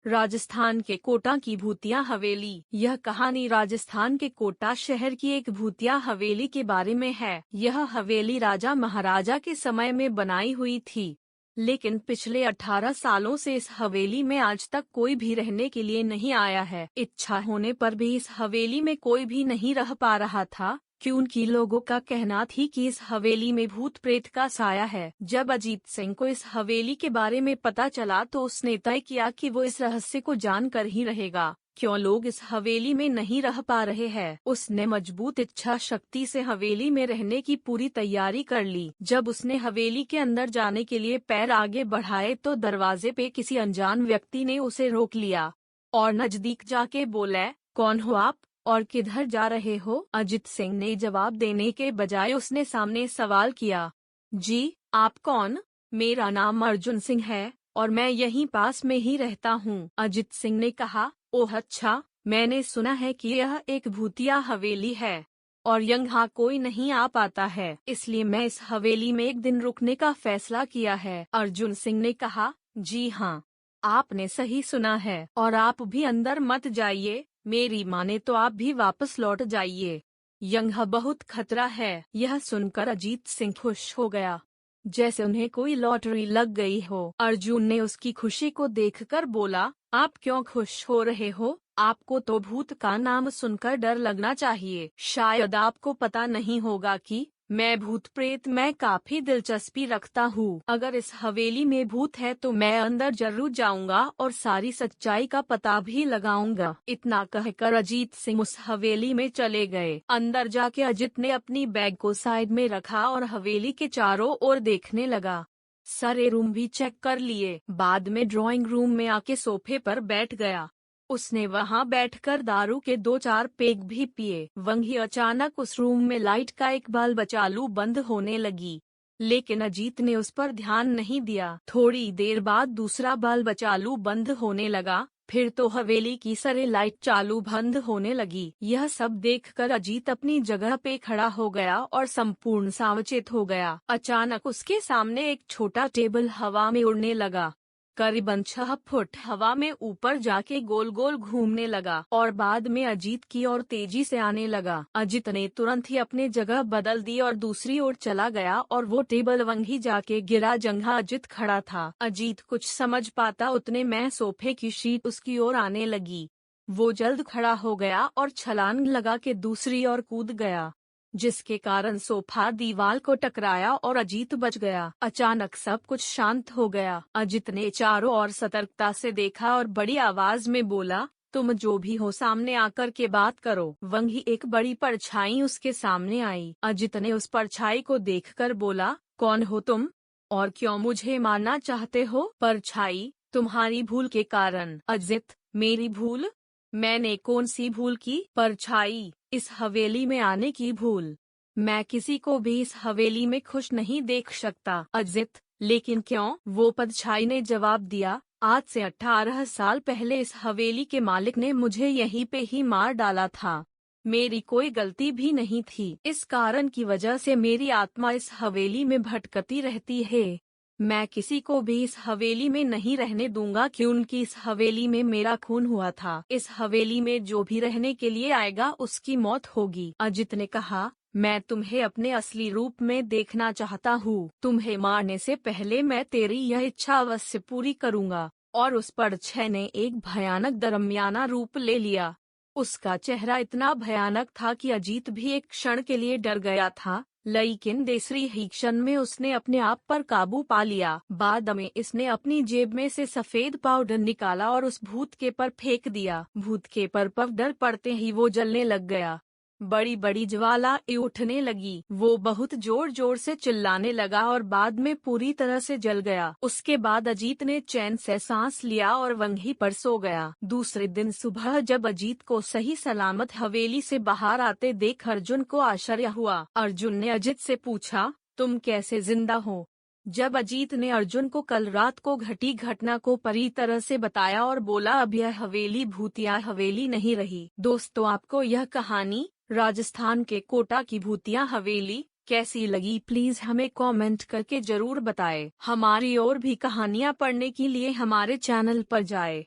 राजस्थान के कोटा की भूतिया हवेली। यह कहानी राजस्थान के कोटा शहर की एक भूतिया हवेली के बारे में है। यह हवेली राजा महाराजा के समय में बनाई हुई थी, लेकिन पिछले 18 सालों से इस हवेली में आज तक कोई भी रहने के लिए नहीं आया है। इच्छा होने पर भी इस हवेली में कोई भी नहीं रह पा रहा था, क्योंकि लोगों का कहना थी कि इस हवेली में भूत प्रेत का साया है। जब अजीत सिंह को इस हवेली के बारे में पता चला तो उसने तय किया कि वो इस रहस्य को जानकर ही रहेगा, क्यों लोग इस हवेली में नहीं रह पा रहे हैं। उसने मजबूत इच्छा शक्ति से हवेली में रहने की पूरी तैयारी कर ली। जब उसने हवेली के अंदर जाने के लिए पैर आगे बढ़ाए तो दरवाजे पे किसी अनजान व्यक्ति ने उसे रोक लिया और नजदीक जाके बोला, कौन हो आप और किधर जा रहे हो? अजीत सिंह ने जवाब देने के बजाय उसने सामने सवाल किया, जी आप कौन? मेरा नाम अर्जुन सिंह है और मैं यहीं पास में ही रहता हूँ। अजीत सिंह ने कहा, ओह अच्छा, मैंने सुना है कि यह एक भूतिया हवेली है और यहाँ कोई नहीं आ पाता है, इसलिए मैं इस हवेली में एक दिन रुकने का फैसला किया है। अर्जुन सिंह ने कहा, जी हाँ, आपने सही सुना है और आप भी अंदर मत जाइए, मेरी माने तो आप भी वापस लौट जाइए, यहाँ बहुत खतरा है। यह सुनकर अजीत सिंह खुश हो गया, जैसे उन्हें कोई लॉटरी लग गई हो। अर्जुन ने उसकी खुशी को देखकर बोला, आप क्यों खुश हो रहे हो? आपको तो भूत का नाम सुनकर डर लगना चाहिए। शायद आपको पता नहीं होगा कि मैं भूत प्रेत में काफी दिलचस्पी रखता हूँ। अगर इस हवेली में भूत है तो मैं अंदर जरूर जाऊंगा और सारी सच्चाई का पता भी लगाऊंगा। इतना कहकर अजीत सिंह उस हवेली में चले गए। अंदर जाके अजीत ने अपनी बैग को साइड में रखा और हवेली के चारों ओर देखने लगा। सारे रूम भी चेक कर लिए। बाद में ड्राइंग रूम में आके सोफे पर बैठ गया। उसने वहां बैठकर दारू के 2-4 पेग भी पिए। वहीं अचानक उस रूम में लाइट का एक बल्ब चालू बंद होने लगी, लेकिन अजीत ने उस पर ध्यान नहीं दिया। थोड़ी देर बाद दूसरा बल्ब चालू बंद होने लगा, फिर तो हवेली की सारी लाइट चालू बंद होने लगी। यह सब देखकर अजीत अपनी जगह पे खड़ा हो गया और संपूर्ण सावचेत हो गया। अचानक उसके सामने एक छोटा टेबल हवा में उड़ने लगा। करीबन 6 फुट हवा में ऊपर जाके गोल गोल घूमने लगा और बाद में अजीत की ओर तेजी से आने लगा। अजीत ने तुरंत ही अपनी जगह बदल दी और दूसरी ओर चला गया और वो टेबल वहीं जाके गिरा जहाँ अजीत खड़ा था। अजीत कुछ समझ पाता उतने में सोफे की शीट उसकी ओर आने लगी। वो जल्द खड़ा हो गया और छलांग लगा के दूसरी ओर कूद गया, जिसके कारण सोफा दीवार को टकराया और अजीत बच गया। अचानक सब कुछ शांत हो गया। अजीत ने चारों ओर सतर्कता से देखा और बड़ी आवाज में बोला, तुम जो भी हो सामने आकर के बात करो। वहीं एक बड़ी परछाई उसके सामने आई। अजीत ने उस परछाई को देखकर बोला, कौन हो तुम और क्यों मुझे मारना चाहते हो? परछाई, तुम्हारी भूल के कारण। अजीत, मेरी भूल? मैंने कौन सी भूल की? परछाई, इस हवेली में आने की भूल। मैं किसी को भी इस हवेली में खुश नहीं देख सकता। अजीत, लेकिन क्यों? वो परछाई ने जवाब दिया, आज से 18 साल पहले इस हवेली के मालिक ने मुझे यहीं पे ही मार डाला था। मेरी कोई गलती भी नहीं थी। इस कारण की वजह से मेरी आत्मा इस हवेली में भटकती रहती है। मैं किसी को भी इस हवेली में नहीं रहने दूंगा, क्योंकि इस हवेली में मेरा खून हुआ था। इस हवेली में जो भी रहने के लिए आएगा उसकी मौत होगी। अजीत ने कहा, मैं तुम्हें अपने असली रूप में देखना चाहता हूँ। तुम्हें मारने से पहले मैं तेरी यह इच्छा अवश्य पूरी करूँगा। और उस परछाई ने एक भयानक दरमियाना रूप ले लिया। उसका चेहरा इतना भयानक था कि अजीत भी एक क्षण के लिए डर गया था, लेकिन दूसरी ही क्षण में उसने अपने आप पर काबू पा लिया। बाद में इसने अपनी जेब में से सफेद पाउडर निकाला और उस भूत के पर फेंक दिया। भूत के पर डर पड़ते ही वो जलने लग गया। बड़ी बड़ी ज्वाला उठने लगी। वो बहुत जोर जोर से चिल्लाने लगा और बाद में पूरी तरह से जल गया। उसके बाद अजीत ने चैन से सांस लिया और वहीं पर सो गया। दूसरे दिन सुबह जब अजीत को सही सलामत हवेली से बाहर आते देख अर्जुन को आश्चर्य हुआ। अर्जुन ने अजीत से पूछा, तुम कैसे जिंदा हो? जब अजीत ने अर्जुन को कल रात को घटी घटना को पूरी तरह से बताया और बोला, अब यह हवेली भूतिया हवेली नहीं रही। दोस्तों, आपको यह कहानी राजस्थान के कोटा की भूतिया हवेली कैसी लगी? प्लीज हमें कमेंट करके जरूर बताएं। हमारी और भी कहानियां पढ़ने के लिए हमारे चैनल पर जाएं।